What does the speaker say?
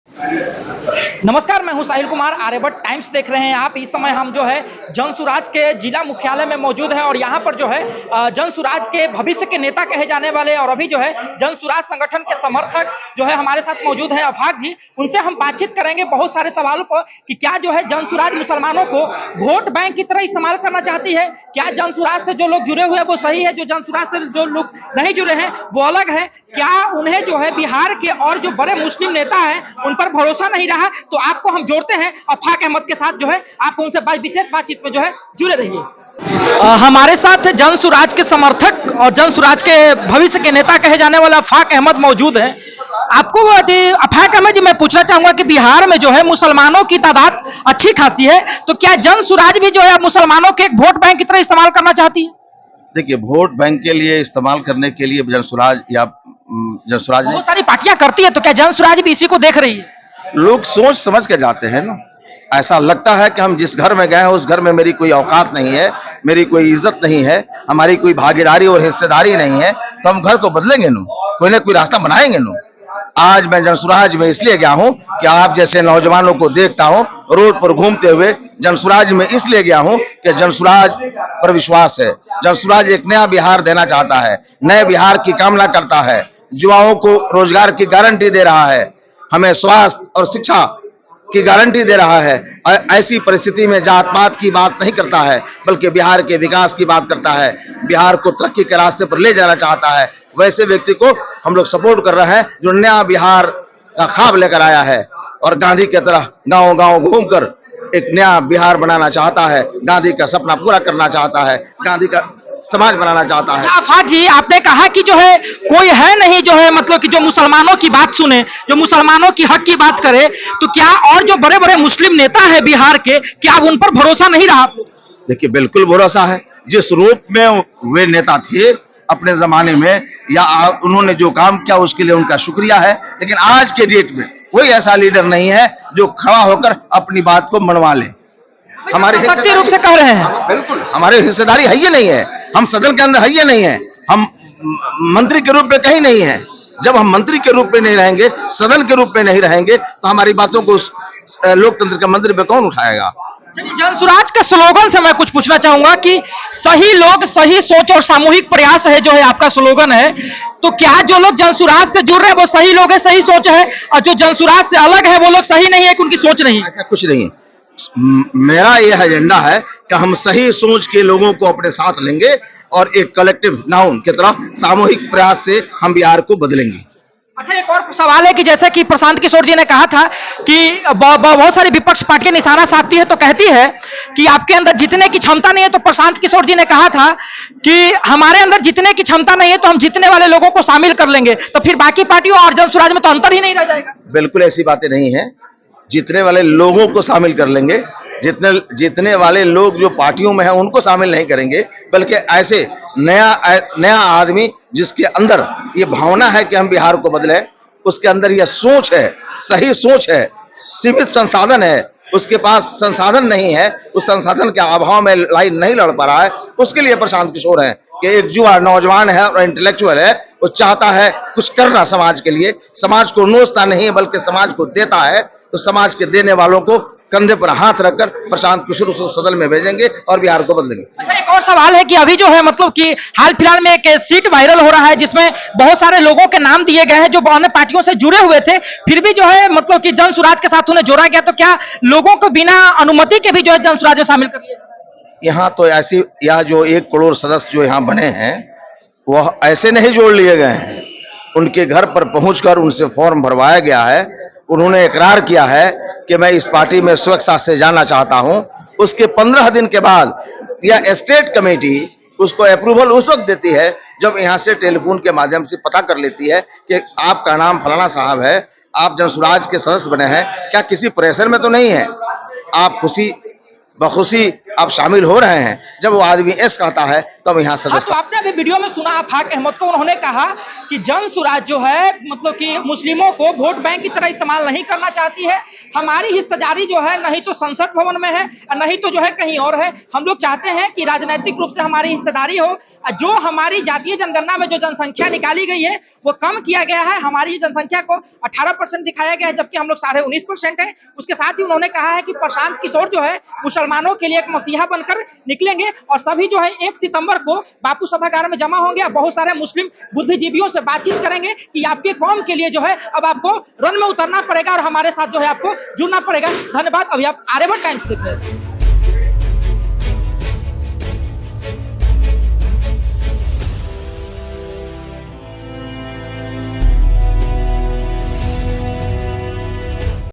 नमस्कार, मैं हूं साहिल कुमार। आर्यभट्ट टाइम्स देख रहे हैं आप। इस समय हम जो है जनसुराज के जिला मुख्यालय में मौजूद हैं और यहां पर जो है जनसुराज के भविष्य के नेता कहे जाने वाले और अभी जो है जनसुराज संगठन के समर्थक जो है हमारे साथ मौजूद हैं, अफाक जी। उनसे हम बातचीत करेंगे बहुत सारे सवालों पर कि क्या जो है जनसुराज मुसलमानों को वोट बैंक की तरह इस्तेमाल करना चाहती है, क्या जनसुराज से जो लोग जुड़े हुए हैं वो सही है, जो जनसुराज से जो लोग नहीं जुड़े हैं वो अलग है, क्या उन्हें जो है बिहार के और जो बड़े मुस्लिम नेता हैं उन पर भरोसा नहीं रहा। तो आपको हम जोड़ते हैं अफाक अहमद के साथ, जो है आप उनसे विशेष बातचीत में जो है जुड़े रहिए। हमारे साथ जनसुराज के समर्थक और जनसुराज के भविष्य के नेता कहे जाने वाले अफाक अहमद मौजूद हैं। आपको अफाक अहमद जी, मैं पूछना चाहूंगा कि बिहार में जो है मुसलमानों की तादाद अच्छी खासी है, तो क्या जनसुराज भी जो है मुसलमानों के एक वोट बैंक की तरह इस्तेमाल करना चाहती है? देखिए, वोट बैंक के लिए इस्तेमाल करने के लिए जनसुराज बहुत सारी पार्टियां करती है, तो क्या जनसुराज भी इसी को देख रही है? लोग सोच समझ के जाते हैं ना। ऐसा लगता है कि हम जिस घर में गए हैं उस घर में मेरी कोई औकात नहीं है, मेरी कोई इज्जत नहीं है, हमारी कोई भागीदारी और हिस्सेदारी नहीं है, तो हम घर को बदलेंगे नो, कोई ना कोई रास्ता बनाएंगे नो। आज मैं जनसुराज में इसलिए गया हूं कि आप जैसे नौजवानों को देखता हूं रोड पर घूमते हुए। जनसुराज में इसलिए गया हूं कि जनसुराज पर विश्वास है। जनसुराज एक नया बिहार देना चाहता है, नए बिहार की कामना करता है, युवाओं को रोजगार की गारंटी दे रहा है, हमें स्वास्थ्य और शिक्षा की गारंटी दे रहा है। ऐसी परिस्थिति में जात पात की बात नहीं करता है, बल्कि बिहार के विकास की बात करता है, बिहार को तरक्की के रास्ते पर ले जाना चाहता है। वैसे व्यक्ति को हम लोग सपोर्ट कर रहे हैं जो नया बिहार का ख्वाब लेकर आया है और गांधी की तरह गांव गांव घूमकर एक नया बिहार बनाना चाहता है, गांधी का सपना पूरा करना चाहता है, गांधी का समाज बनाना चाहता है। अफाक जी, आपने कहा कि जो है कोई है नहीं जो है मतलब कि जो मुसलमानों की बात सुने, जो मुसलमानों की हक की बात करे, तो क्या और जो बड़े बड़े मुस्लिम नेता है बिहार के, क्या उन पर भरोसा नहीं रहा? देखिए, बिल्कुल भरोसा है। जिस रूप में वे नेता थे अपने जमाने में या उन्होंने जो काम किया उसके लिए उनका शुक्रिया है, लेकिन आज के डेट में कोई ऐसा लीडर नहीं है जो खड़ा होकर अपनी बात को मनवा ले। हमारे सत्य रूप से कह रहे हैं, बिल्कुल हमारे हिस्सेदारी है ये नहीं है, हम सदन के अंदर है ये नहीं है, हम मंत्री के रूप में कहीं नहीं है। जब हम मंत्री के रूप में नहीं रहेंगे, सदन के रूप में नहीं रहेंगे, तो हमारी बातों को लोकतंत्र के मंदिर पे कौन उठाएगा? जनसुराज के स्लोगन से मैं कुछ पूछना चाहूंगा कि सही लोग सही सोच और सामूहिक प्रयास है जो है आपका स्लोगन है, तो क्या जो लोग जनसुराज से जुड़ रहे हैं वो सही लोग हैं, सही सोच है, और जो जनसुराज से अलग है वो लोग सही नहीं है कि उनकी सोच नहीं? ऐसा कुछ नहीं है। मेरा यह एजेंडा है कि हम सही सोच के लोगों को अपने साथ लेंगे और एक कलेक्टिव नाउन की तरफ सामूहिक प्रयास से हम बिहार को बदलेंगे। अच्छा, एक और सवाल है कि जैसे कि प्रशांत किशोर जी ने कहा था कि बहुत सारी विपक्ष पार्टियां निशाना साधती है, तो कहती है कि आपके अंदर जीतने की क्षमता नहीं है, तो प्रशांत किशोर जी ने कहा था कि हमारे अंदर जीतने की क्षमता नहीं है तो हम जीतने वाले लोगों को शामिल कर लेंगे, तो फिर बाकी पार्टियों और जनसुराज में तो अंतर ही नहीं रह जाएगा? बिल्कुल ऐसी बातें नहीं है। जीतने वाले लोगों को शामिल कर लेंगे, जीतने वाले लोग जो पार्टियों में हैं उनको शामिल नहीं करेंगे, बल्कि ऐसे नया आदमी जिसके अंदर ये भावना है कि हम बिहार को बदलें, उसके अंदर यह सोच है, सही सोच है, सीमित संसाधन है, उसके पास संसाधन नहीं है, उस संसाधन के अभाव में लाइन नहीं लड़ पा रहा है, उसके लिए प्रशांत किशोर है कि एक युवा नौजवान है और इंटेलेक्चुअल है, वो चाहता है कुछ करना समाज के लिए, समाज को नोचता नहीं बल्कि समाज को देता है, तो समाज के देने वालों को कंधे पर हाथ रखकर प्रशांत किशोर उसको सदन में भेजेंगे और बिहार को बदलेंगे। अच्छा, एक और सवाल है कि अभी जो है मतलब कि हाल फिलहाल में एक सीट वायरल हो रहा है जिसमें बहुत सारे लोगों के नाम दिए गए हैं जो अन्य पार्टियों से जुड़े हुए थे, फिर भी जो है मतलब कि जनसुराज के साथ उन्हें जोड़ा गया, तो क्या लोगों को बिना अनुमति के भी जो है जनसुराज में शामिल कर लिया? यहाँ तो ऐसी यह जो 1 करोड़ सदस्य जो यहाँ बने हैं वह ऐसे नहीं जोड़ लिए गए हैं, उनके घर पर पहुंचकर उनसे फॉर्म भरवाया गया है, उन्होंने इकरार किया है कि मैं इस पार्टी में स्वेच्छा से जाना चाहता हूं। उसके 15 दिन के बाद यह स्टेट कमेटी उसको अप्रूवल उस वक्त देती है जब यहां से टेलीफोन के माध्यम से पता कर लेती है कि आपका नाम फलाना साहब है, आप जनसुराज के सदस्य बने हैं, क्या किसी प्रेशर में तो नहीं है, आप खुशी बखुशी आप शामिल हो रहे हैं। जब वो आदमी एस कहता है तो हम यहाँ हाँ, तो सदस्यता। आपने अभी वीडियो में सुना आफाक अहमद को, उन्होंने कहा कि जन सुराज जो है मतलब कि मुस्लिमों को वोट बैंक की तरह इस्तेमाल नहीं करना चाहती है। हमारी हिस्सेदारी जो है नहीं तो संसद भवन में है और नहीं तो जो है कहीं और है। हम लोग चाहते हैं कि राजनीतिक रूप से हमारी हिस्सेदारी हो। जो हमारी जातीय जनगणना में जो जनसंख्या निकाली गई है वो कम किया गया है। हमारी जनसंख्या को 18% दिखाया गया है, जबकि हम लोग 19.5% है। उसके साथ ही उन्होंने कहा है कि प्रशांत किशोर जो है मुसलमानों के लिए एक मसीहा बनकर निकलेंगे और सभी जो है 1 सितंबर को बापू सभागार में जमा होंगे। बहुत सारे मुस्लिम बुद्धिजीवियों से बातचीत करेंगे कि आपके कौम के लिए जो है अब आपको रन में उतरना पड़ेगा और हमारे साथ जो है आपको जुड़ना पड़ेगा। धन्यवाद। अभी आप आर्यभट्ट टाइम्स देख रहे हैं।